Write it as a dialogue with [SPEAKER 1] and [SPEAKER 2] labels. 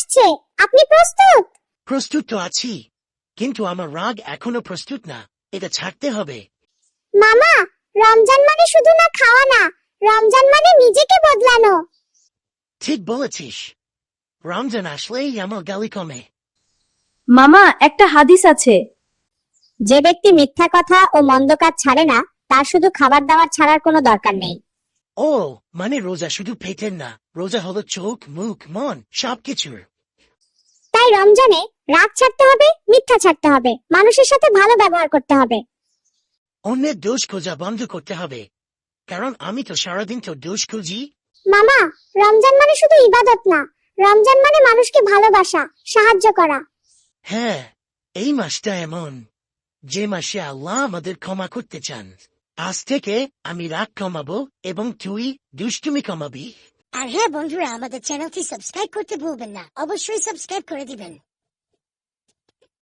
[SPEAKER 1] আসছে, আপনি প্রস্তুত?
[SPEAKER 2] প্রস্তুত তো আছি, কিন্তু আমার রাগ এখনো প্রস্তুত না। এটা ছাড়তে হবে।
[SPEAKER 1] মামা, রমজান মানে শুধু না খাওয়া না, রমজান মানে নিজেকে বদলানো।
[SPEAKER 2] ঠিক বলেছিস, রমজান আসলেই আমার গালি কমে।
[SPEAKER 3] মামা, একটা হাদিস আছে।
[SPEAKER 1] যে ব্যক্তি মিথ্যা কথা ও মন্দ কাজ ছাড়ে না, তার শুধু খাবার দাবার ছাড়ার কোনো দরকার নেই।
[SPEAKER 2] ও, মানে রোজা শুধু পেটের না, রোজা হলো চোখ, মুখ, মন সবকিছুর।
[SPEAKER 1] তাই রমজানে রাগ ছাড়তে হবে, মিথ্যা ছাড়তে হবে, মানুষের সাথে ভালো ব্যবহার করতে হবে।
[SPEAKER 2] অন্যের দোষ খোঁজা বন্ধ করতে হবে, কারণ আমি তো সারাদিন তো দোষ খুঁজি।
[SPEAKER 1] মামা, রমজান মানে শুধু ইবাদত না, রমজান মানে মানুষকে ভালোবাসা, সাহায্য করা।
[SPEAKER 2] হ্যাঁ, এই মাসটা এমন যে মাসে আল্লাহ আমাদের ক্ষমা করতে চান। আজ থেকে আমি রাগ কমাবো এবং তুই দুষ্টুমি কমাবি।
[SPEAKER 4] আর হ্যাঁ বন্ধুরা, আমাদের চ্যানেলটি সাবস্ক্রাইব করতে ভুলবেন না, অবশ্যই সাবস্ক্রাইব করে দিবেন।